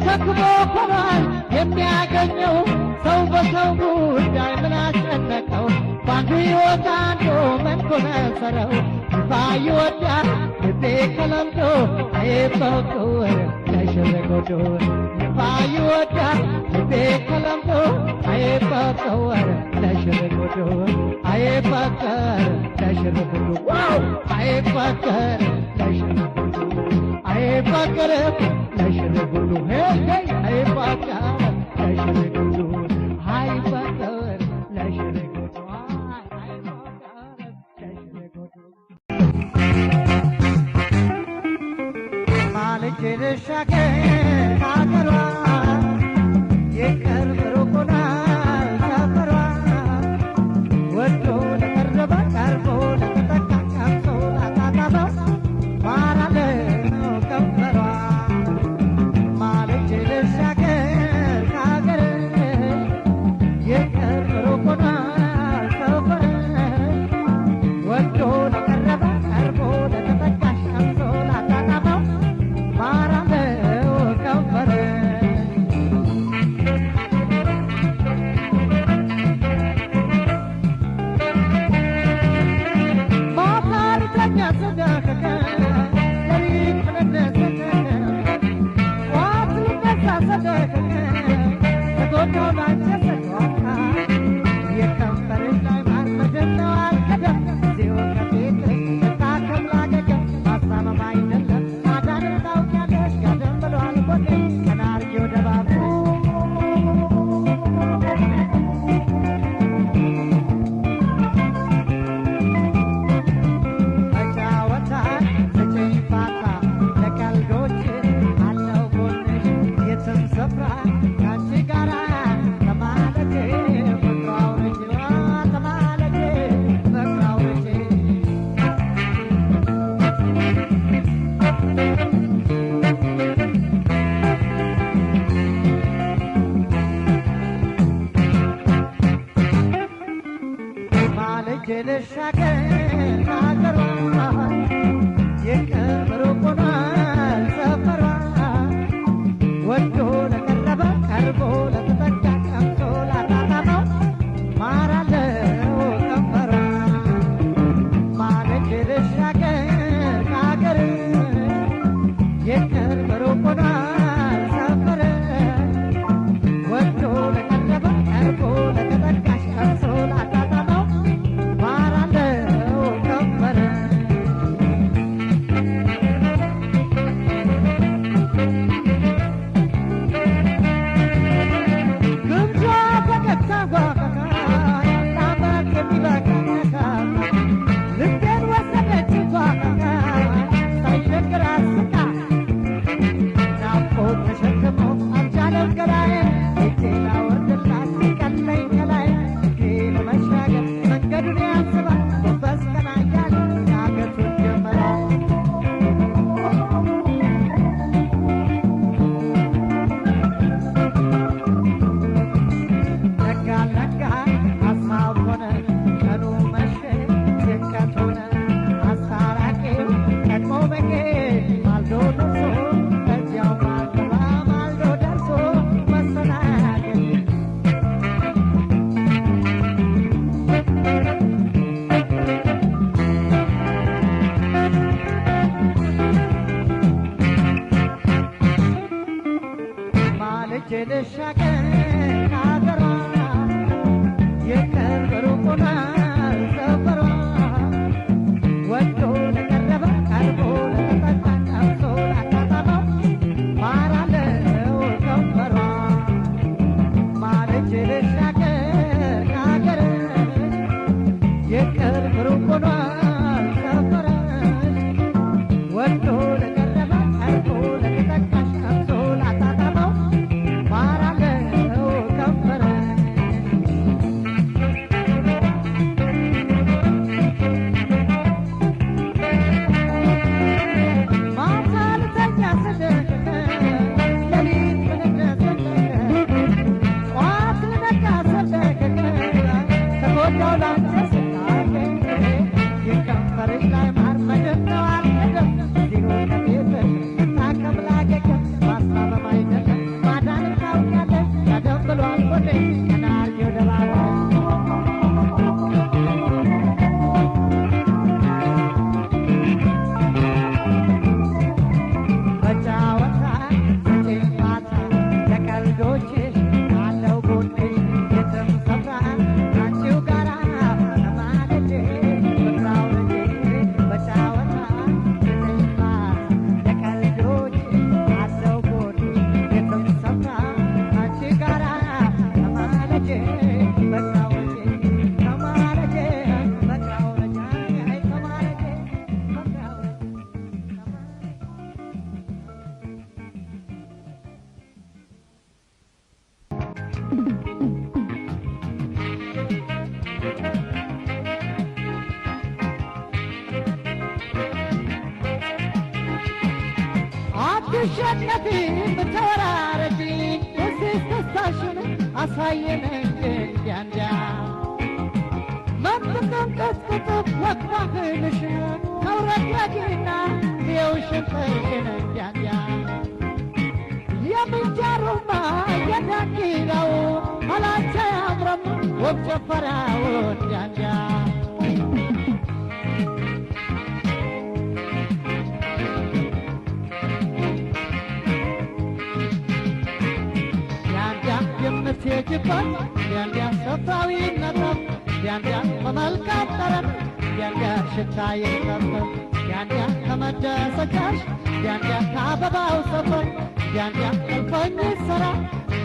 ሰክሞ ሆኗል የሚያገኘው ሰው በሰው ጉዳይ ምን አስጨነቀው ባንዱ ሕይወት አንዱ ምን ኮነሰረው ይፋ ይወዳል ልቤ ከለምዶ አይበቁር ለሸረጎዶ ይፋ ይወዳል ልቤ ከለምዶ አይበቁር ለሸረጎዶ አይበቀር ለሸረጎዶ ዋው አይበቀር ለሸረጎዶ አይበቀር ለሸረጎዶ ሄይ ሄይ አይበቀር ለሸረጎዶ አይበቀር ለሸረጎዶ ማልጄ ልሻገር ካገሯ የቅርብ ሩቅ ሆኗል ሰፈሯ ወዶ ለቀረበ ቀርቦ ለተጠቃ ቀምሶ ላጣጣመው ማራለው ከንፈሯ ማልጄ ልሻገር ካገር የቅርብ ሩቅ ሆኗል ሰፈሯ ወዶ ለቀረበ ቀርቦ ለተጠቃ ቀምሶ ላጣጣመው ማራለው ከንፈሯ Go to my ወጌ ማልዶ ደርሶ እዚያው ማልደባ ማልዶ ደርሶ መሰናገል ማልጄ ልሻገር ከአገሯ የከበሩ ቁና ሰፈሯ ወዶ ለቀረበ ቀርቦ ለተጠጣ ቀምሶ ላጣጣመው ማር አለው ከንፈሯ ማልጄ ልሻገር ከአገርሽ የከበሩ ቁና ሰፈርሽ ወዶ ለቀረበ ቀርቦ ለተጠቃሽ ቀምሶ ላጣጣመው ማር አለው ከንፈርሽ አትሸነፊ ብትወራረጂ እስኪ ደስታሽን አሳየን እንዲያ እንዲያ መንጥቅም ቅጥቅጥ ወቅባህልሽን ከውረድረጊና የውሽንጥሽን እንዲያ እንዲያ የምንጀሩማ የዳንኪራው አላቻ ያምረም ውብ ጭፈራው እንዲያ እንዲያ የምትሄጂበት ያንዲያ ሰብታዊነት ያንዲያ በመልካም ጠረን ያንዲያ ሽታ ይጠበቅ ያንዲያ ከመደሰቻሽ ያንዲያ ከአበባው ሰፈር ያንዲያ እልፍኝ ይሠራ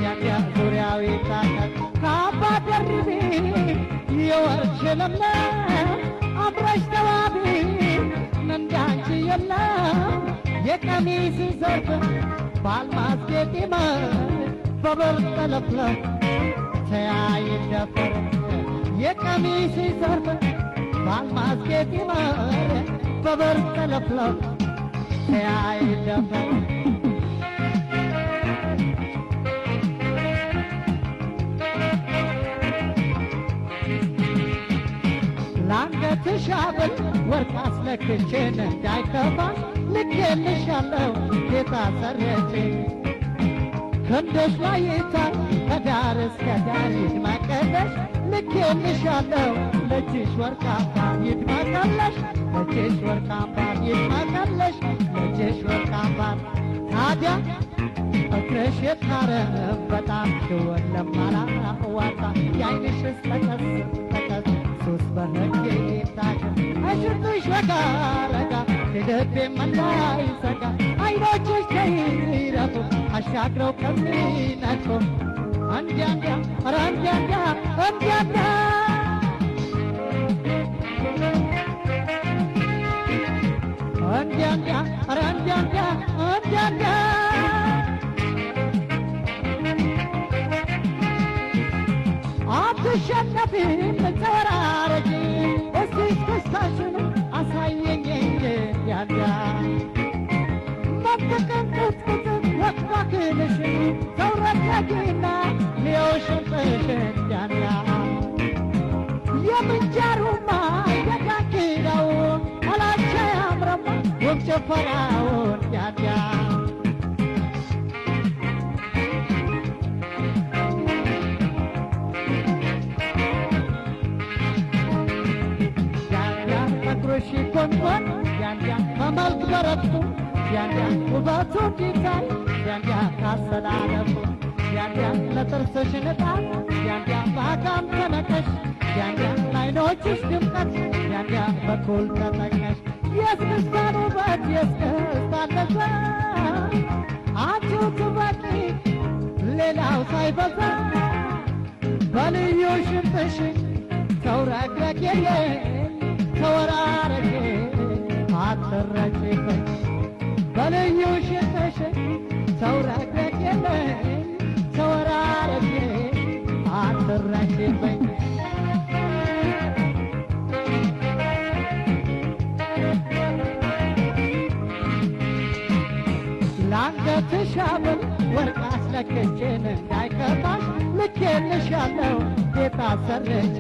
ያንዲያ ዙሪያው ይታጠቅ ከአባ ደርቤ የወርሽ ለምለም አምረሽ ተዋቢ እንዳንቺ የለም የቀሚስ ዘርፍ በአልማዝ ጌጥ በብር ተለፍለፍ ተያይ ደፈር የቀሚስ ዘርፍ በአልማዝ ጌጥ ይመር በብር ተለፍለፍ ተያይ ደፈር ለአንገትሽ ሐብል ወርቅ አስለክቼን እንዳይከፋሽ ልኬልሻለሁ ጌታ ሰርቼ ክንድሽ ላይ ይታይ ከዳር እስከ ዳር ይድመቅልሽ ልኬልሻለሁ ለእጅሽ ወርቅ አምባር ይድመቅልሽ ለእጅሽ ወርቅ አምባር ይድመቅልሽ ለእጅሽ ወርቅ አምባር ታዲያ እግርሽ የታረም በጣም ሽወን ለማላዋጣ የዓይንሽስ ጠቀስ ጠቀስ ሱስ በሕግ ይታገል እሽርትሽ ረጋ ረጋ ልቤም እንዳይሰጋ ዓይኖችሽ ከይረቱ አሻግረው ከሚነቱ እንዲያ እንዲያ ኧረ እንዲያ እንዲያ እንዲያ እንዲያ እንዲያ እንዲያ ኧረ እንዲያ እንዲያ እንዲያ እንዲያ አትሸነፊም ተወራረጂ እስኪ ደስታሽን አሳየኝ እንዲያ እንዲያ መጠቀም ቅጥቅጥ ወቅባክልሽን ሰውረትለጊና ሊዮሽንጥሽን እንዲያ እንዲያ የምንጀሩማ የዳንኪራው አላቻ ያምረማ ውብ ጭፈራውን ያንያ ጸጉርሽ ኮንኮን ያንያ ከመልክ በረቱ ያንያ ውበቱ እንዲታይ ያንያ ካሰላለፉ ያንያ ለጥርስሽ ንጣት ያንያ በአጋም ተነቀሽ ያንያ ለዓይኖችሽ ድምቀት ያንያ በኩል ተጠቅመሽ የእስክስታን ውበት የእስክስታን ለዛ አንቺው ትበቂ ሌላው ሳይበዛ በልዩ ሽንጥሽ ተውረግረጌ ተወራረጌ አትረጭበኝ በልዩ ሽንጥሽ ተውረግረጌ ተወራረጌ አትረጭበኝ ለአንገትሽ ሐብል ወርቅ አስለክቼን እንዳይከፋሽ ልኬልሻለሁ ጌጥ አሰርቼ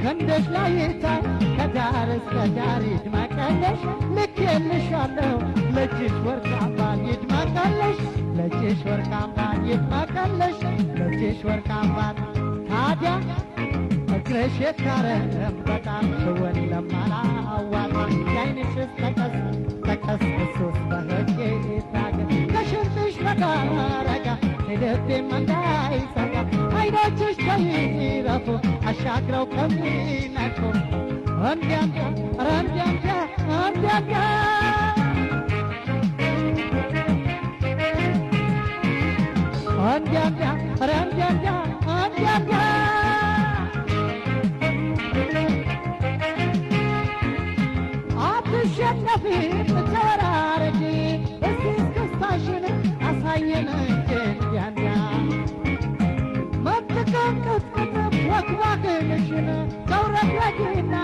ክንድሽ ላይ ይታይ ከዳር እስከ ዳር ይድመቅልሽ ልኬልሻለሁ ለእጅሽ ወርቅ አምባር ይድመቅልሽ ለእጅሽ ወርቅ አምባር ይድመቅልሽ ለእጅሽ ወርቅ አምባር ታዲያ እግርሽ የታረም በጣም ሽውን ለማላዋጣ የዓይንሽስ ተቀስ ተቀስ እሱስ በሕግ ይታገል ከሽንጥሽ ረጋ ረጋ ልቤም እንዳይሰጋ ዓይኖችሽ ተይረፉ አሻግረው ከሚነቁ እንዲያንጋ ኧረ እንዲያንጋ እንዲያንጋ እንዲያንጋ ኧረ እንዲያንጋ እንዲያንጋ አትሸነፊ ተወራረጂ እስቲ እስክስታሽን አሳየን እንዲያንጋ መጥቀም ቅጥቅጥ ወክዋክንሽን ተውረግረጊና